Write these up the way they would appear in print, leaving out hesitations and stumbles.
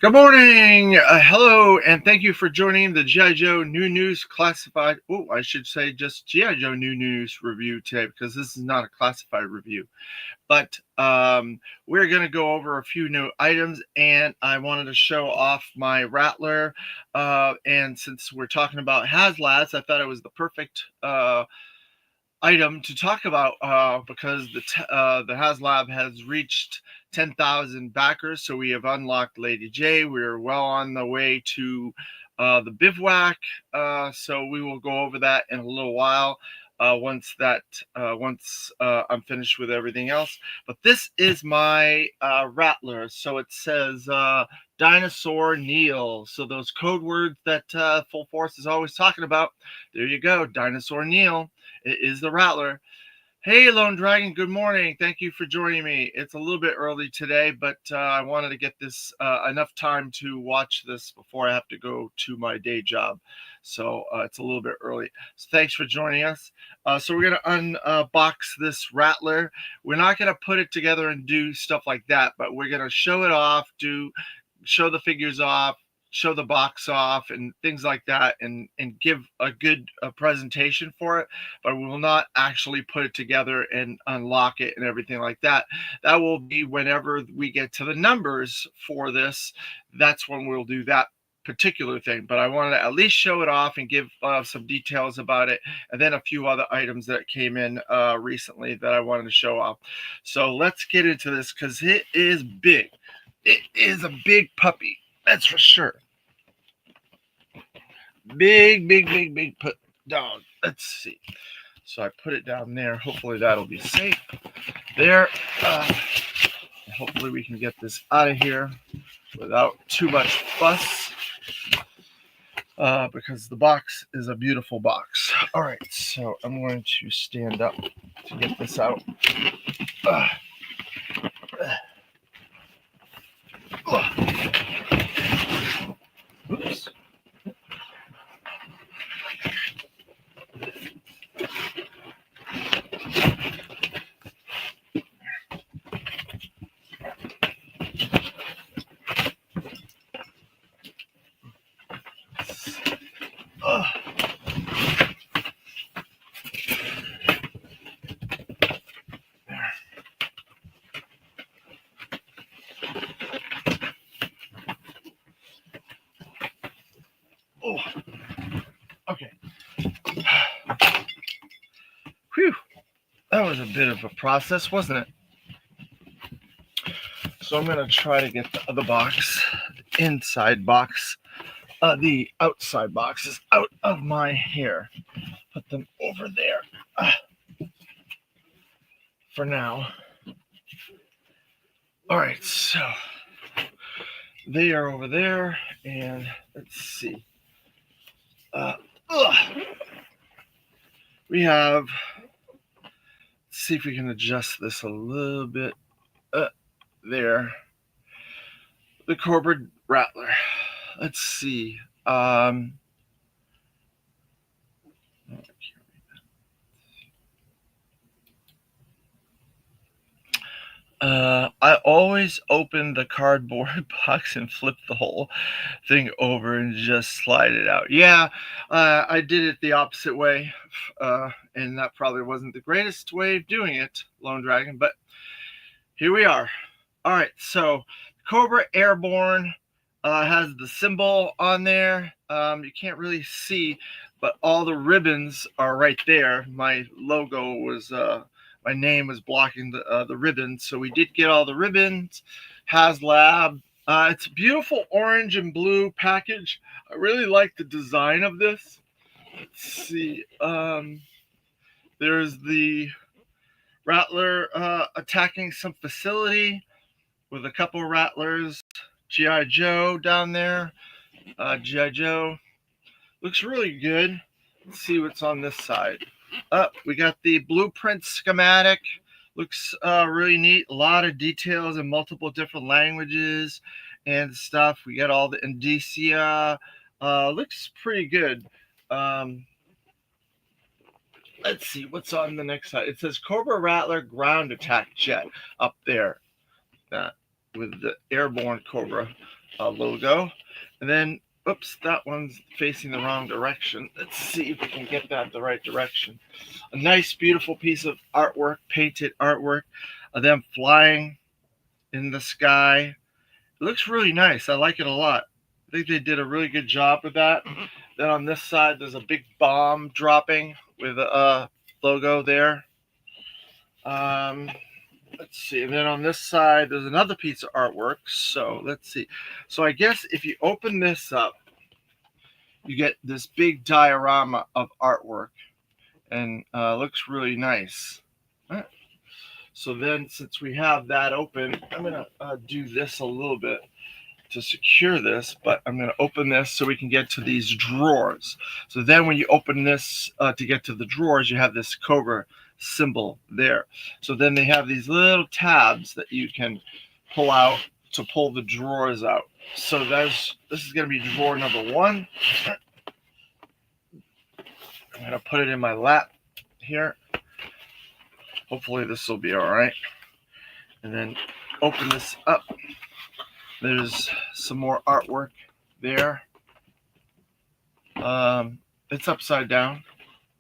Good morning. Hello, and thank you for joining the G.I. Joe New News Classified. Oh, I should say just G.I. Joe New News review today because this is not a classified review. But we're going to go over a few new items, and I wanted to show off my Rattler. And since we're talking about Haslabs, I thought it was the perfect item to talk about because the Haslab has reached 10,000 backers, so we have unlocked Lady J. We're well on the way to the bivouac, so we will go over that in a little while. Once I'm finished with everything else. But this is my Rattler. So it says Dinosaur Neil. So those code words that Full Force is always talking about. There you go, Dinosaur Neil. It is the Rattler. Hey, Lone Dragon, good morning. Thank you for joining me. It's a little bit early today, but I wanted to get this enough time to watch this before I have to go to my day job. So it's a little bit early. So thanks for joining us. So we're going to unbox this Rattler. We're not going to put it together and do stuff like that, but we're going to show it off, show the figures off, show the box off and things like that, and give a good presentation for it, but we will not actually put it together and unlock it and everything like that. That will be whenever we get to the numbers for this. That's when we'll do that particular thing, but I wanted to at least show it off and give some details about it, and then a few other items that came in recently that I wanted to show off. So let's get into this because it is big. It is a big puppy, that's for sure. Big put down. Let's see. So I put it down there. Hopefully that'll be safe. There. Hopefully we can get this out of here without too much fuss. Because the box is a beautiful box. All right, so I'm going to stand up to get this out. Oops. Oh, okay. Whew. That was a bit of a process, wasn't it? So I'm going to try to get the other box, the inside box, the outside boxes out of my hair. Put them over there for now. All right, so they are over there, and let's see. We have, let's see if we can adjust this a little bit. There. The Cobra Rattler. Let's see. I always open the cardboard box and flip the whole thing over and just slide it out. Yeah, I did it the opposite way, and that probably wasn't the greatest way of doing it, Lone Dragon, but here we are. All right, so Cobra Airborne has the symbol on there. You can't really see, but all the ribbons are right there. My logo was my name was blocking the ribbons, so we did get all the ribbons. Haslab. It's a beautiful orange and blue package. I really like the design of this. Let's see. There's the Rattler attacking some facility with a couple Rattlers. G.I. Joe down there. G.I. Joe looks really good. Let's see what's on this side. We got the blueprint schematic. Looks really neat. A lot of details in multiple different languages and stuff. We got all the indicia. Looks pretty good. Let's see what's on the next side. It says Cobra Rattler ground attack jet up there with the airborne Cobra. logo. And then, oops, that one's facing the wrong direction. Let's see if we can get that the right direction. A nice, beautiful piece of artwork, painted artwork of them flying in the sky. It looks really nice. I like it a lot. I think they did a really good job with that. Then on this side, there's a big bomb dropping with a logo there. Let's see. And then on this side, there's another piece of artwork. So let's see. So I guess if you open this up, you get this big diorama of artwork, and looks really nice. So then, since we have that open, I'm gonna do this a little bit to secure this, but I'm going to open this so we can get to these drawers. So then when you open this to get to the drawers, you have this cobra symbol there. So then they have these little tabs that you can pull out to pull the drawers out. So this is going to be drawer number 1. I'm going to put it in my lap here. Hopefully this will be all right. And then open this up. There's some more artwork there. It's upside down,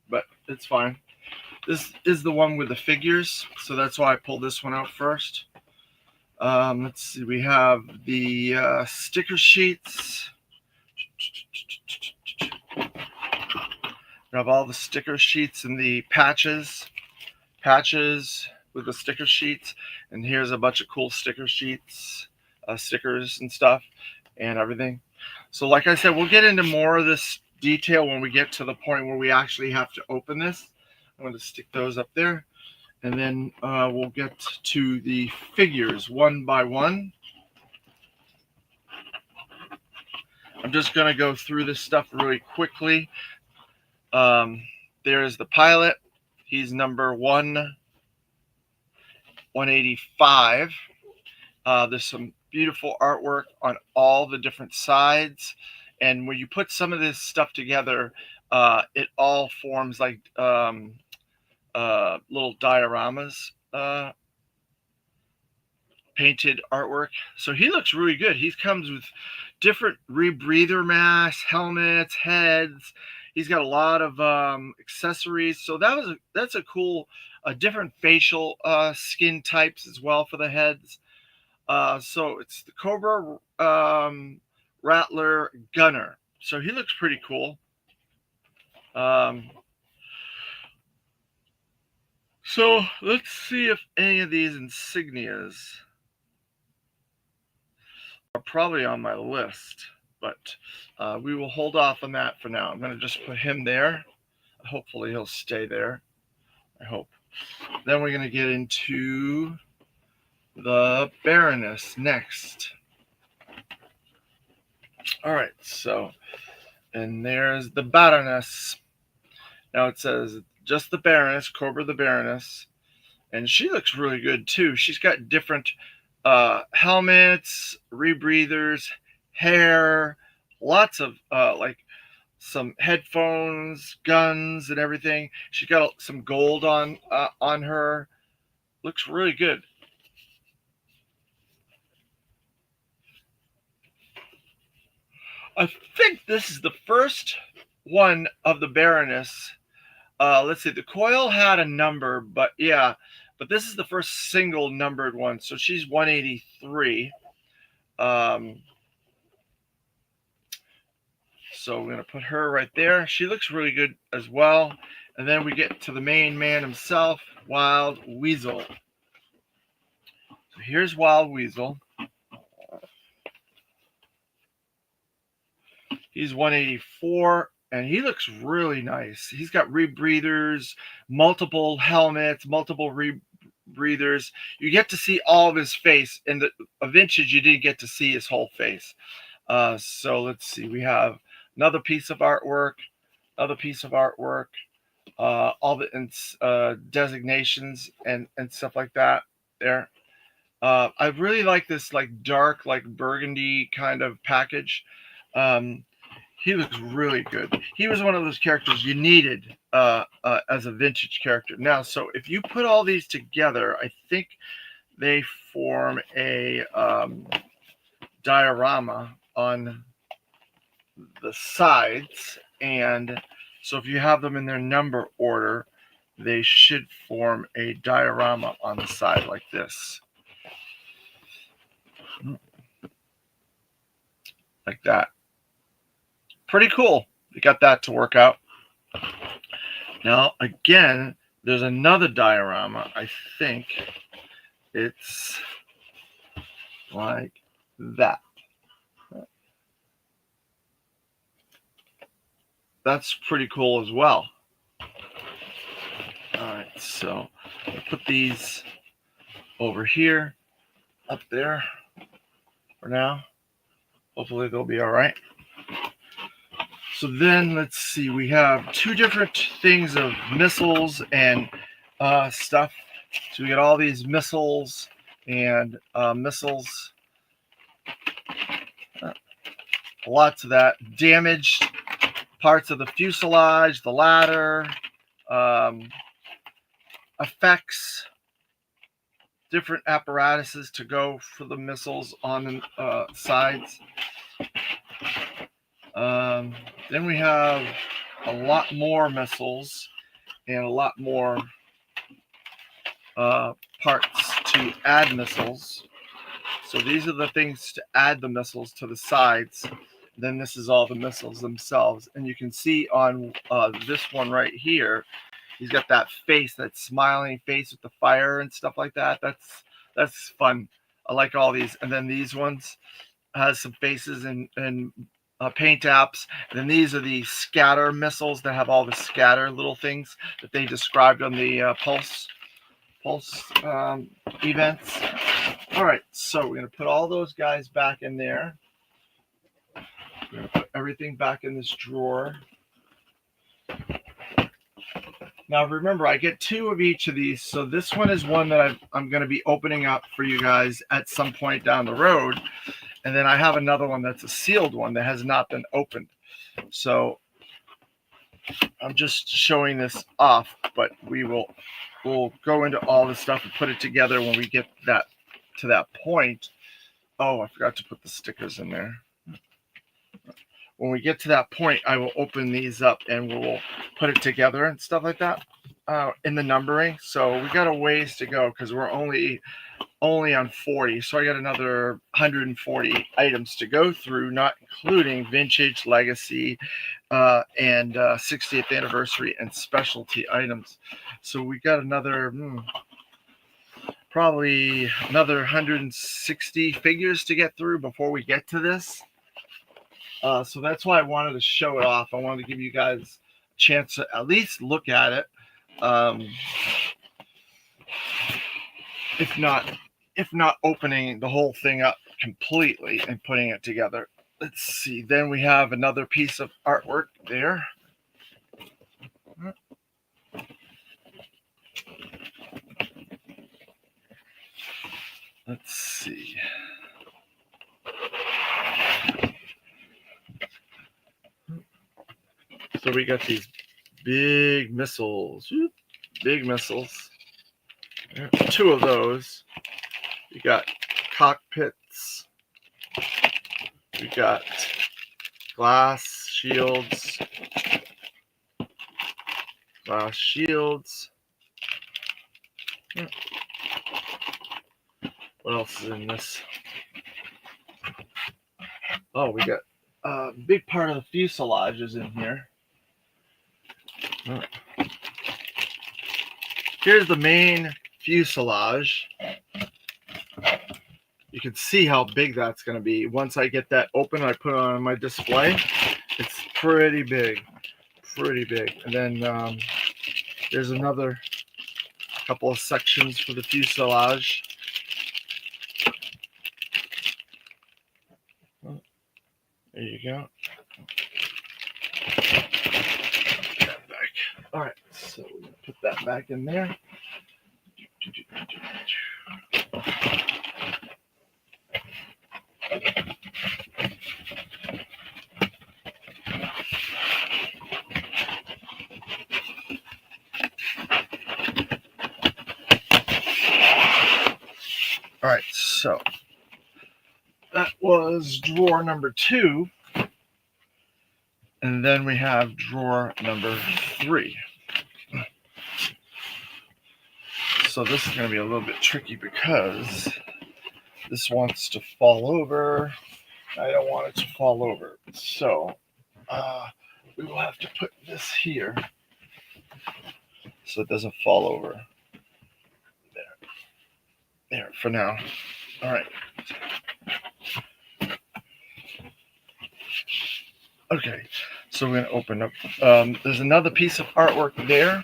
but it's fine. This is the one with the figures, so that's why I pulled this one out first. Let's see, we have the sticker sheets. We have all the sticker sheets and the patches with the sticker sheets. And here's a bunch of cool sticker sheets. Stickers and stuff and everything. So like I said, we'll get into more of this detail when we get to the point where we actually have to open this. I'm going to stick those up there, and then we'll get to the figures one by one. I'm just going to go through this stuff really quickly. There's the pilot. He's number 185. There's some beautiful artwork on all the different sides, and when you put some of this stuff together, it all forms like little dioramas, painted artwork. So he looks really good. He comes with different rebreather masks, helmets, heads. He's got a lot of accessories. So that's a cool, different facial skin types as well for the heads. So it's the Cobra Rattler Gunner. So he looks pretty cool. So let's see if any of these insignias are probably on my list, but we will hold off on that for now. I'm going to just put him there. Hopefully he'll stay there. I hope. Then we're going to get into the Baroness next. All right, so, and there's the Baroness. Now it says just the Baroness, Cobra the Baroness, and she looks really good too. She's got different helmets, rebreathers, hair, lots of like some headphones, guns, and everything. She's got some gold on her. Looks really good. I think this is the first one of the Baroness. Let's see, the coil had a number, but this is the first single numbered one. So she's 183. So we're going to put her right there. She looks really good as well. And then we get to the main man himself, Wild Weasel. So here's Wild Weasel. He's 184, and he looks really nice. He's got rebreathers, multiple helmets, multiple rebreathers. You get to see all of his face. In the vintage, you didn't get to see his whole face. So let's see. We have another piece of artwork, all the designations and stuff like that there. I really like this like dark, like burgundy kind of package. He looks really good. He was one of those characters you needed as a vintage character. Now, so if you put all these together, I think they form a diorama on the sides, and so if you have them in their number order, they should form a diorama on the side like this. Like that. Pretty cool. We got that to work out. Now, again, there's another diorama. I think it's like that. That's pretty cool as well. All right, so I'll put these over here, up there for now. Hopefully they'll be all right. So then let's see, we have two different things of missiles and stuff. So we got all these missiles and missiles. Lots of that. Damaged parts of the fuselage, the ladder, effects, different apparatuses to go for the missiles on the sides. Then we have a lot more missiles and a lot more parts to add missiles. So these are the things to add the missiles to the sides. Then this is all the missiles themselves. And you can see on this one right here, he's got that face, that smiling face with the fire and stuff like that. That's fun. I like all these. And then these ones has some faces and paint apps. And then these are the scatter missiles that have all the scatter little things that they described on the pulse events. All right, so we're going to put all those guys back in there. We're going to put everything back in this drawer. Now remember, I get two of each of these. So this one is one that I'm going to be opening up for you guys at some point down the road. And then I have another one that's a sealed one that has not been opened. So I'm just showing this off, but we'll go into all this stuff and put it together when we get to that point. Oh, I forgot to put the stickers in there. When we get to that point, I will open these up and we'll put it together and stuff like that in the numbering. So we got a ways to go because we're only on 40. So I got another 140 items to go through, not including vintage, legacy, and 60th anniversary and specialty items. So we got another probably another 160 figures to get through before we get to this. So that's why I wanted to show it off. I wanted to give you guys a chance to at least look at it. If not opening the whole thing up completely and putting it together. Let's see. Then we have another piece of artwork there. Let's see. So we got these big missiles. Big missiles. Two of those. We got cockpits. We got glass shields. Glass shields. What else is in this? Oh, we got a big part of the fuselage is in here. Here's the main fuselage. You can see how big that's going to be. Once I get that open and I put it on my display, it's pretty big. Pretty big. And then there's another couple of sections for the fuselage. There you go. Put that back. All right, so we're going to put that back in there. All right, so that was drawer number 2. And then we have drawer number 3. So this is going to be a little bit tricky because this wants to fall over. I don't want it to fall over. So we will have to put this here so it doesn't fall over. There for now. All right. Okay, so we're going to open up. There's another piece of artwork there.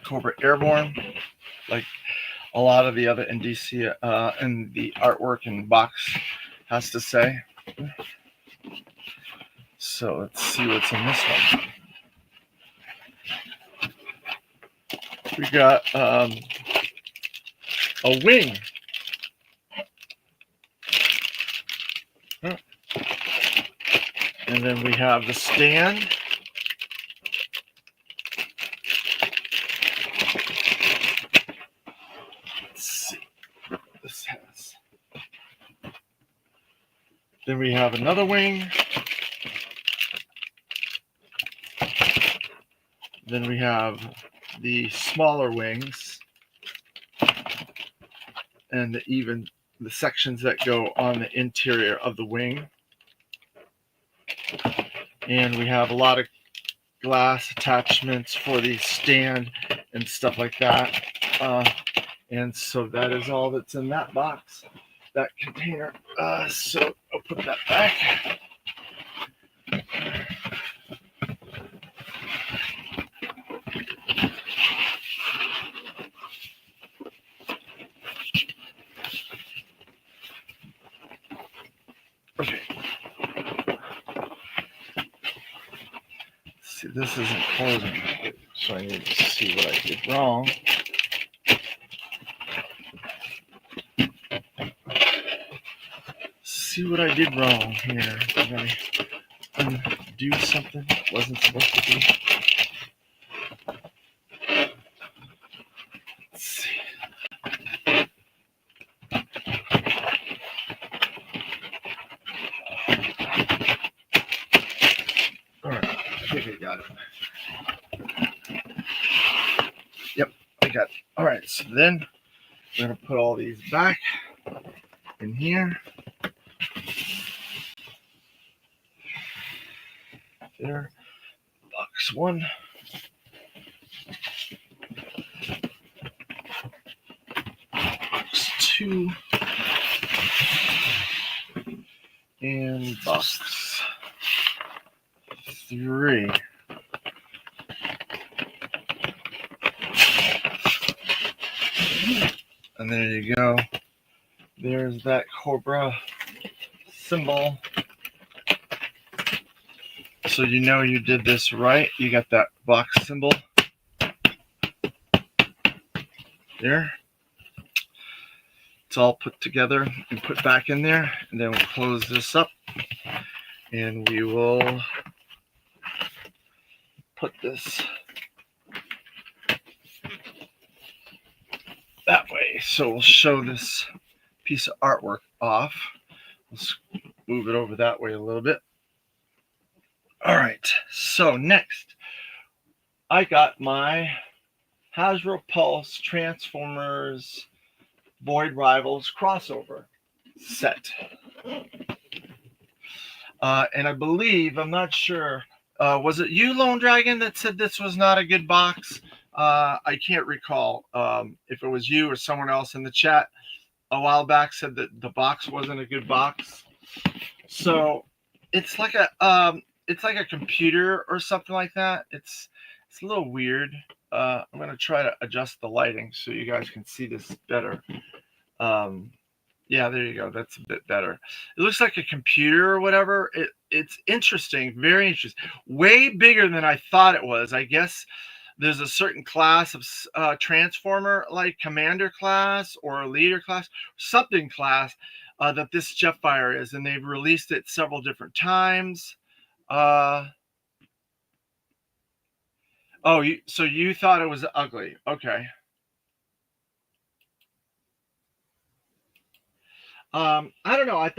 Cobra Airborne, like a lot of the other NDC and the artwork and box has to say. So let's see what's in this one. We got a wing. And then we have the stand. Let's see what this has. Then we have another wing. Then we have the smaller wings and even the sections that go on the interior of the wing. And we have a lot of glass attachments for the stand and stuff like that. And so that is all that's in that box, that container. So I'll put that back. Okay. See, this isn't closing, so I need to see what I did wrong. See what I did wrong here. Did I undo something it wasn't supposed to do? Let's see. All right, I think I got it. Yep, I got it. All right, so then we're gonna put all these back in here. There, box 1. Box 2. And box 3. And there you go. There's that Cobra symbol. So you know you did this right. You got that box symbol there. It's all put together and put back in there. And then we'll close this up. And we will put this that way. So we'll show this piece of artwork off. Let's move it over that way a little bit. All right, so next, I got my Hasbro Pulse Transformers Void Rivals crossover set. And I believe, I'm not sure, was it you, Lone Dragon, that said this was not a good box? I can't recall if it was you or someone else in the chat a while back said that the box wasn't a good box. So it's like a computer or something like that. It's a little weird. I'm gonna try to adjust the lighting so you guys can see this better. Yeah, there you go. That's a bit better. It looks like a computer or whatever. It's interesting, very interesting. Way bigger than I thought it was. I guess there's a certain class of transformer, like commander class or leader class, something class that this Jetfire is, and they've released it several different times. So you thought it was ugly? Okay. I don't know. I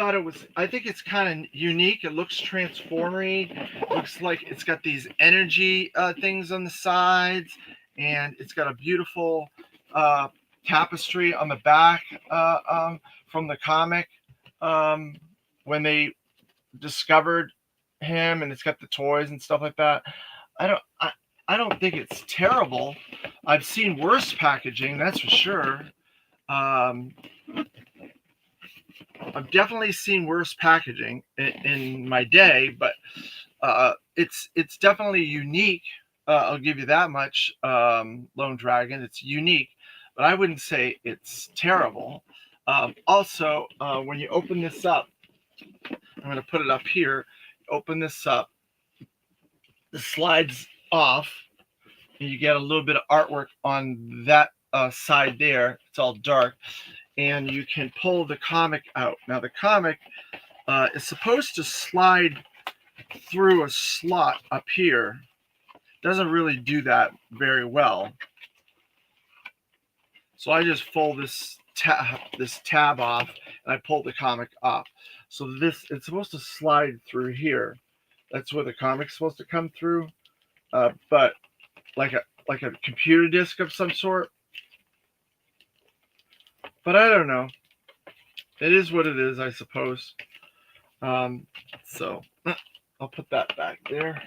think it's kind of unique. It looks transformery. Looks like it's got these energy things on the sides, and it's got a beautiful uh, tapestry on the back from the comic um, when they discovered him, and it's got the toys and stuff like that. I don't. I don't think it's terrible. I've seen worse packaging, that's for sure. Um, I've definitely seen worse packaging in my day, but it's definitely unique. I'll give you that much. Lone Dragon, it's unique, but I wouldn't say it's terrible. Also, when you open this up, I'm going to put it up here. Open this up. The slides off, and you get a little bit of artwork on that side there. It's all dark, and you can pull the comic out. Now the comic is supposed to slide through a slot up here. Doesn't really do that very well. So I just fold this tab off, and I pull the comic off. So it's supposed to slide through here. That's where the comic's supposed to come through, but like a computer disk of some sort. But I don't know. It is what it is, I suppose. So I'll put that back there.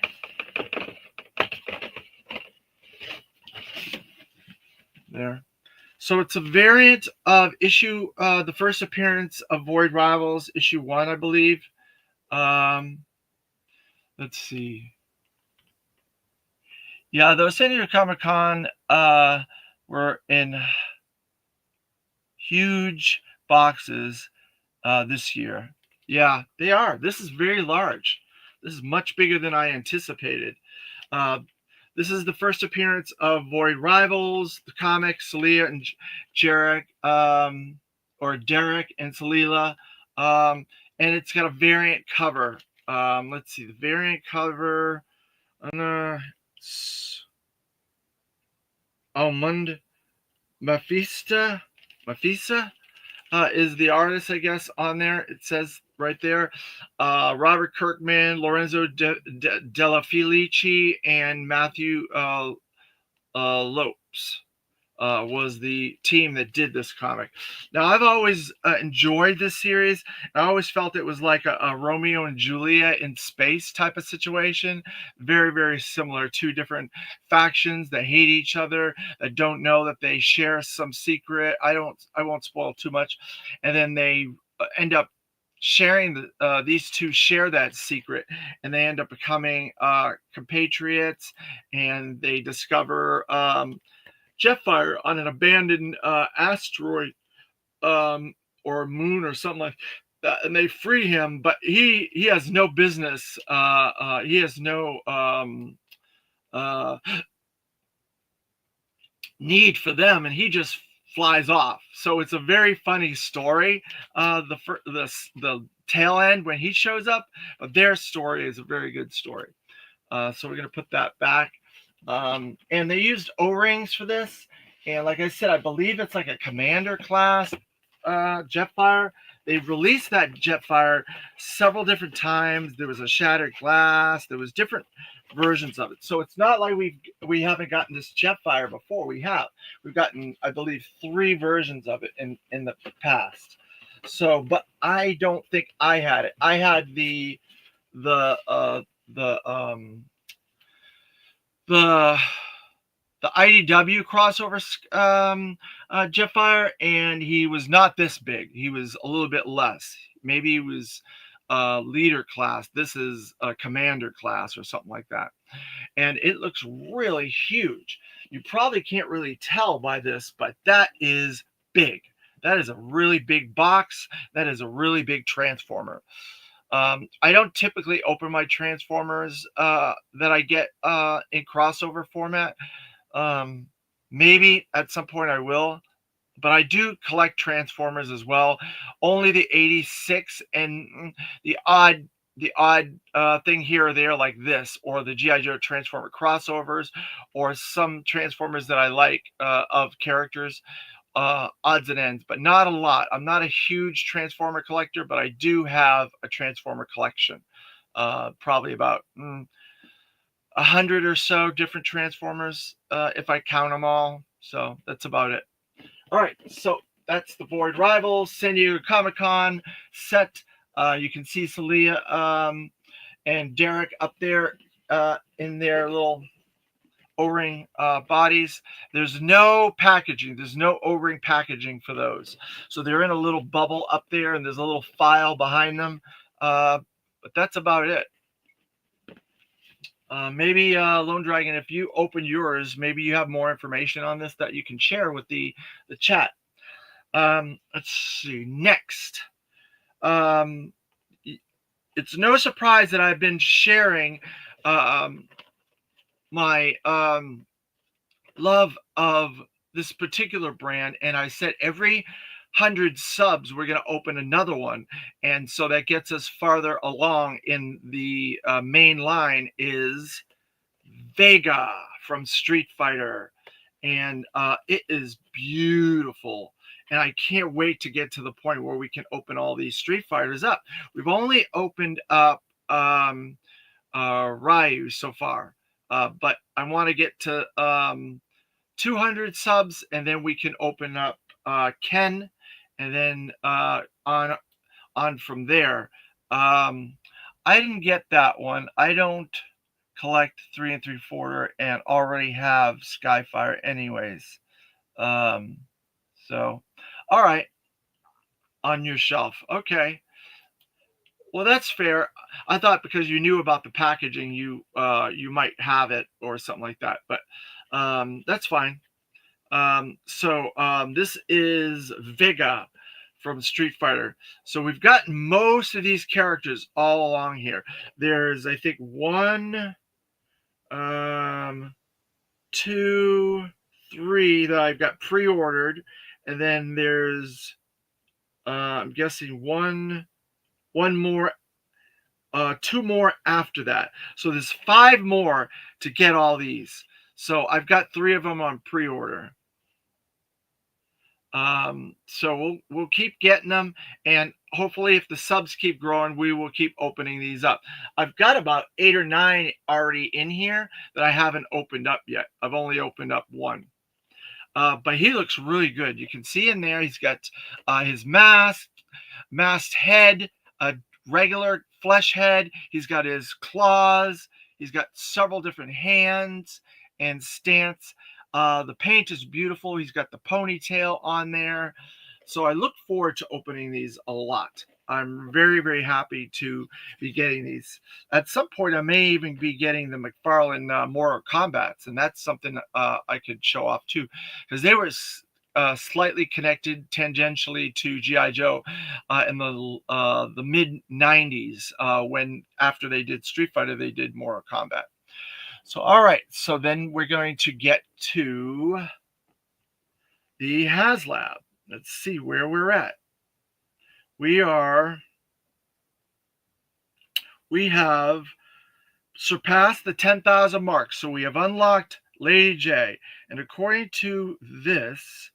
There. So it's a variant of the first appearance of Void Rivals, issue 1, I believe. Let's see. Yeah, those San Diego Comic-Con were in huge boxes this year. Yeah, they are. This is very large. This is much bigger than I anticipated. This is the first appearance of Void Rivals, the comic, Celia and Jarek, or Derek and Celila. And it's got a variant cover. Let's see, the variant cover. Almond Mafista is the artist, I guess, on there. It says right there. Robert Kirkman, Lorenzo Della Felice, and Matthew Lopes was the team that did this comic. Now, I've always enjoyed this series. I always felt it was like a Romeo and Juliet in space type of situation. Very, very similar. Two different factions that hate each other, that don't know that they share some secret. I won't spoil too much. And then they end up sharing these two share that secret, and they end up becoming compatriots, and they discover Jetfire on an abandoned asteroid or moon or something like that, and they free him, but he has no business. He has no need for them, and he just flies off. So it's a very funny story. The tail end when he shows up, but their story is a very good story. So we're gonna put that back. And they used O-rings for this. And like I said, I believe it's like a commander class Jetfire. They released that Jetfire several different times. There was a shattered glass. There was different versions of it. So it's not like we haven't gotten this Jetfire before. We've gotten, I believe, 3 versions of it in the past. So, but I don't think I had it. I had the IDW crossover Jetfire, and he was not this big. He was a little bit less. Maybe he was leader class. This is a commander class or something like that. And it looks really huge. You probably can't really tell by this, but that is big. That is a really big box. That is a really big Transformer. I don't typically open my Transformers that I get in crossover format. Maybe at some point I will, but I do collect Transformers as well. Only the 86 and the odd thing here or there like this, or the G.I. Joe Transformer crossovers, or some Transformers that I like of characters, odds and ends, but not a lot. I'm not a huge Transformer collector, but I do have a Transformer collection. Probably about 100 or so different Transformers, if I count them all. So that's about it. All right, so that's the Void Rivals San Diego Comic-Con set. You can see Celia and Derek up there in their little O-ring bodies. There's no packaging. There's no O-ring packaging for those. So they're in a little bubble up there, and there's a little file behind them. But that's about it. Maybe Lone Dragon, if you open yours, maybe you have more information on this that you can share with the chat. Let's see. Next. It's no surprise that I've been sharing my love of this particular brand, and I said every 100 subs we're going to open another one, and so that gets us farther along in the main line is Vega from Street Fighter, and it is beautiful, and I can't wait to get to the point where we can open all these Street Fighters up. We've only opened up Ryu so far, but I want to get to 200 subs, and then we can open up Ken, and then on from there. I didn't get that one. I don't collect 3 3/4 and already have Skyfire anyways. So, all right, on your shelf. Okay. Well, that's fair. I thought because you knew about the packaging, you might have it or something like that, but that's fine. So this is Vega from Street Fighter. So we've got most of these characters all along here. There's, I think, 1, 2, 3 that I've got pre-ordered, and then there's I'm guessing one more, 2 more after that. So there's 5 more to get all these. So I've got 3 of them on pre-order. So we'll keep getting them, and hopefully if the subs keep growing, we will keep opening these up. I've got about 8 or 9 already in here that I haven't opened up yet. I've only opened up 1. But he looks really good. You can see in there he's got his masked head, a regular flesh head. He's got his claws. He's got several different hands and stance. The paint is beautiful. He's got the ponytail on there. So I look forward to opening these a lot. I'm very, very happy to be getting these. At some point, I may even be getting the McFarlane Mortal Kombats, and that's something I could show off too, because they were slightly connected tangentially to G.I. Joe in the mid 90s, when after they did Street Fighter, they did Mortal Kombat. So, all right. So then we're going to get to the Haslab. Let's see where we're at. We have surpassed the 10,000 mark. So we have unlocked Lady J. And according to this,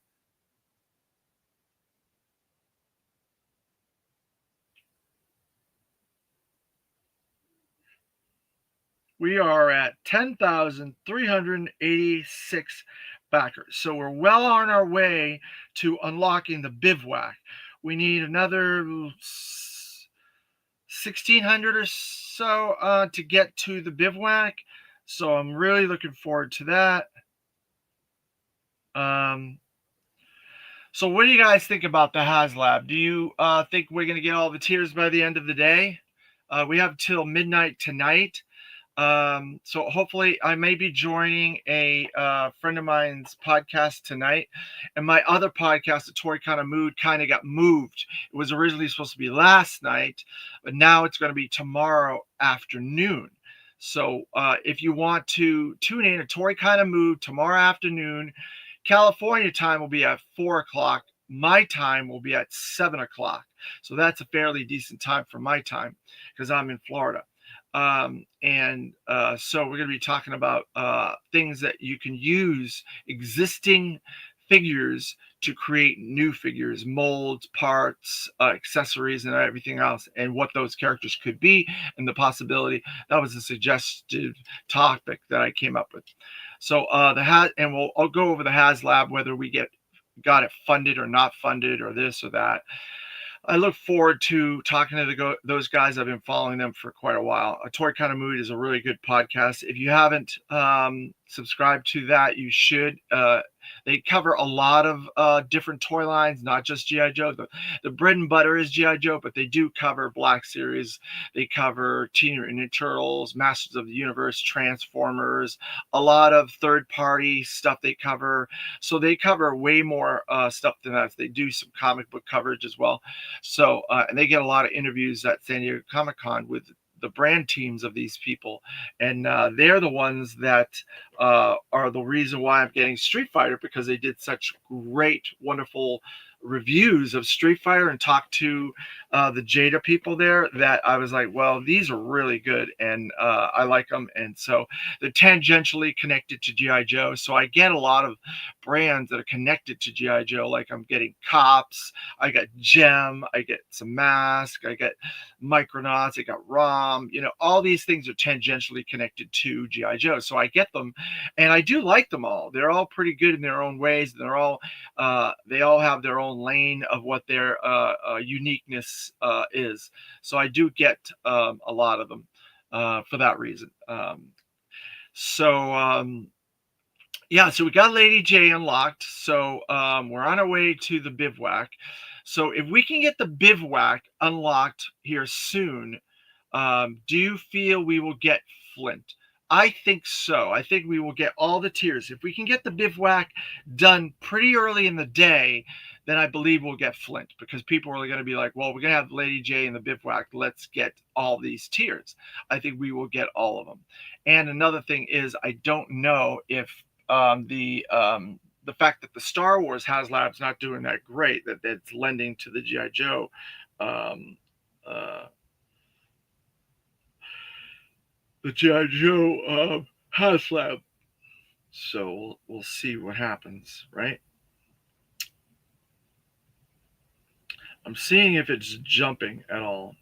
we are at 10,386 backers. So we're well on our way to unlocking the bivouac. We need another 1,600 or so to get to the bivouac. So I'm really looking forward to that. So what do you guys think about the Haslab? Do you think we're going to get all the tiers by the end of the day? We have till midnight tonight. So hopefully I may be joining a friend of mine's podcast tonight, and my other podcast, the Toy Kind of Mood, kind of got moved. It was originally supposed to be last night, but now it's going to be tomorrow afternoon. So if you want to tune in, a Toy Kind of Mood tomorrow afternoon, California time will be at 4 o'clock. My time will be at 7 o'clock. So that's a fairly decent time for my time because I'm in Florida. So we're going to be talking about things that you can use existing figures to create new figures, molds, parts, accessories, and everything else, and what those characters could be, and the possibility. That was a suggested topic that I came up with. So I'll go over the Haslab, whether we got it funded or not funded, or this or that. I look forward to talking to those guys. I've been following them for quite a while. A Toy Kind of Mood is a really good podcast. If you haven't subscribed to that, you should. They cover a lot of different toy lines, not just G.I. Joe. The bread and butter is G.I. Joe, but they do cover Black Series. They cover Teenage Mutant Ninja Turtles, Masters of the Universe, Transformers, a lot of third-party stuff they cover. So they cover way more stuff than that. They do some comic book coverage as well. So, and they get a lot of interviews at San Diego Comic-Con with the brand teams of these people, and they're the ones that are the reason why I'm getting Street Fighter, because they did such great, wonderful reviews of Street Fighter and talked to the Jada people there, that I was like, well, these are really good, and I like them. And so they're tangentially connected to G.I. Joe, so I get a lot of brands that are connected to G.I. Joe. Like I'm getting Cops, I got Gem, I get some Mask, I get Micronauts, I got ROM. All these things are tangentially connected to G.I. Joe, so I get them, and I do like them all. They're all pretty good in their own ways. They all have their own lane of what their uniqueness is. So I do get a lot of them for that reason. Yeah, so we got Lady J unlocked. So we're on our way to the bivouac. So if we can get the bivouac unlocked here soon, do you feel we will get Flint? I think so. I think we will get all the tiers. If we can get the bivouac done pretty early in the day, then I believe we'll get Flint, because people are going to be like, well, we're going to have Lady J in the bivouac. Let's get all these tiers. I think we will get all of them. And another thing is, I don't know if the fact that the Star Wars Haslab's not doing that great, that it's lending to the G.I. Joe Haslab. So we'll see what happens, right? I'm seeing if it's jumping at all.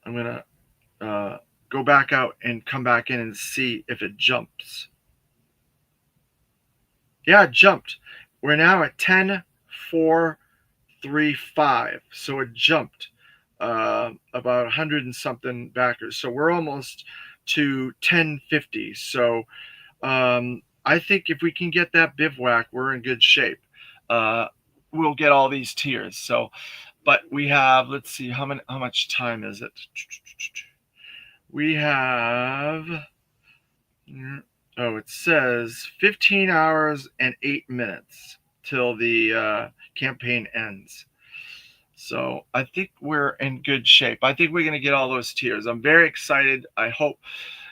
I'm gonna go back out and come back in and see if it jumps. Yeah, it jumped. We're now at 10,435. So it jumped about 100 and something backers. So we're almost to 1050. So I think if we can get that bivouac, we're in good shape. We'll get all these tiers. So, but we have, let's see, how much time is it? We have, it says 15 hours and 8 minutes till the campaign ends. So I think we're in good shape. I think we're going to get all those tiers. I'm very excited. I hope,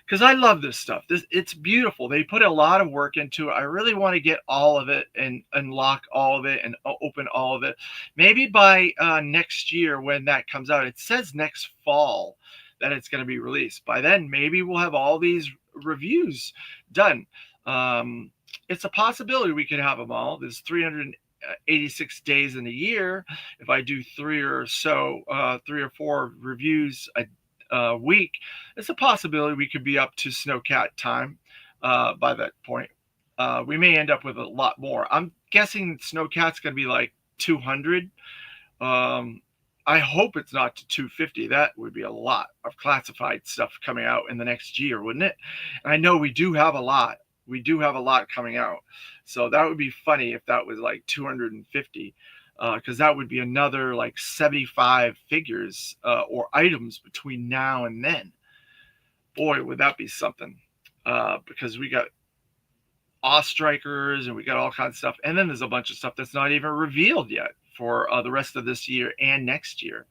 because I love this stuff. It's beautiful. They put a lot of work into it. I really want to get all of it and unlock all of it and open all of it. Maybe by next year when that comes out. It says next fall that it's going to be released. By then, maybe we'll have all these reviews done. It's a possibility we could have them all. There's 386 days in a year. If I do 3 or 4 reviews a week, it's a possibility we could be up to Snowcat time by that point. We may end up with a lot more. I'm guessing Snowcat's going to be like 200. I hope it's not to 250. That would be a lot of classified stuff coming out in the next year, wouldn't it? And I know we do have a lot. We do have a lot coming out. So that would be funny if that was like 250, because that would be another like 75 figures or items between now and then. Boy, would that be something, because we got Strikers and we got all kinds of stuff. And then there's a bunch of stuff that's not even revealed yet for the rest of this year and next year.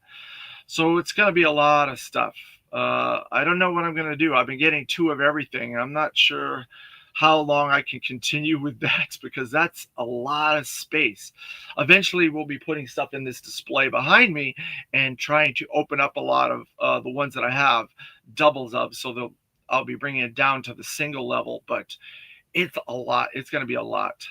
So it's going to be a lot of stuff. I don't know what I'm going to do. I've been getting 2 of everything. I'm not sure how long I can continue with that, because that's a lot of space. Eventually, we'll be putting stuff in this display behind me and trying to open up a lot of the ones that I have doubles of, so I'll be bringing it down to the single level, but it's a lot. It's going to be a lot.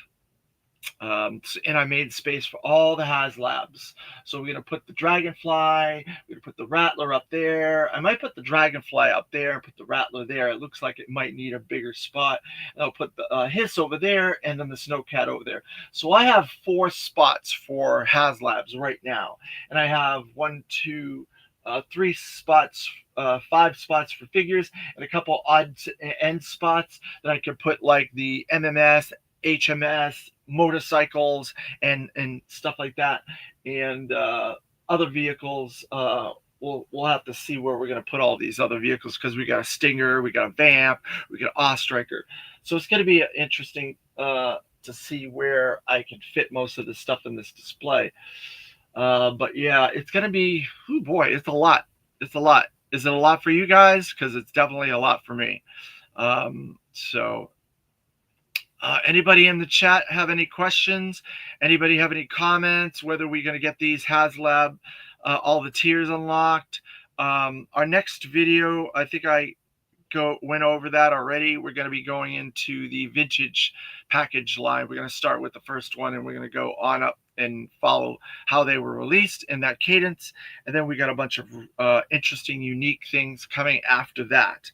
And I made space for all the Haslabs. So we're gonna put the Dragonfly, we're gonna put the Rattler up there. I might put the Dragonfly up there and put the Rattler there. It looks like it might need a bigger spot. And I'll put the Hiss over there and then the Snowcat over there. So I have 4 spots for Haslabs right now, and I have 1, 2, 3 spots. 5 spots for figures and a couple odd end spots that I could put like the MMS, HMS, motorcycles, and stuff like that, and other vehicles. We'll have to see where we're going to put all these other vehicles because we got a Stinger, we got a Vamp, we got an Ostriker. So it's going to be interesting to see where I can fit most of the stuff in this display. But yeah, it's going to be, oh boy, it's a lot. It's a lot. Is it a lot for you guys? Because it's definitely a lot for me. So anybody in the chat have any questions? Anybody have any comments? Whether we're going to get these Haslab, all the tiers unlocked? Our next video, I think I went over that already. We're going to be going into the vintage package line. We're going to start with the first one, and we're going to go on up and follow how they were released in that cadence. And then we got a bunch of interesting, unique things coming after that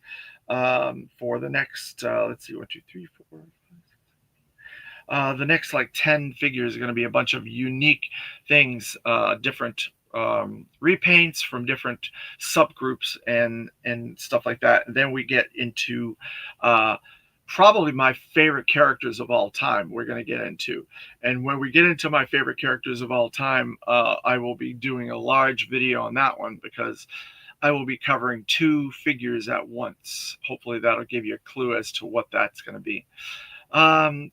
for the next, let's see, 1, 2, 3, 4. The next like 10 figures are going to be a bunch of unique things, different repaints from different subgroups and stuff like that. And then we get into probably my favorite characters of all time we're going to get into. And when we get into my favorite characters of all time, I will be doing a large video on that one because I will be covering 2 figures at once. Hopefully that'll give you a clue as to what that's going to be.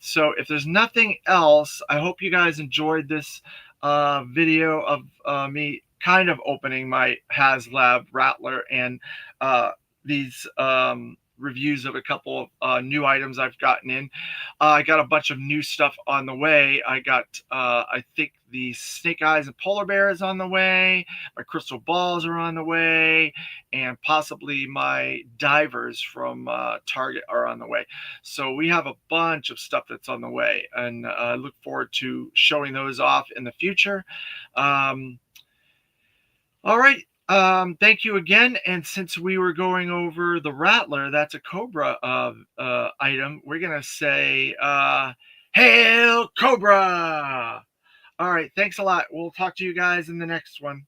So if there's nothing else, I hope you guys enjoyed this video of me kind of opening my Haslab Rattler and these reviews of a couple of new items I've gotten in. I got a bunch of new stuff on the way. I got, I think the Snake Eyes and Polar Bear is on the way. My Crystal Balls are on the way. And possibly my Divers from Target are on the way. So we have a bunch of stuff that's on the way. And I look forward to showing those off in the future. All right. Thank you again. And since we were going over the Rattler, that's a Cobra item, we're going to say, Hail Cobra! All right. Thanks a lot. We'll talk to you guys in the next one.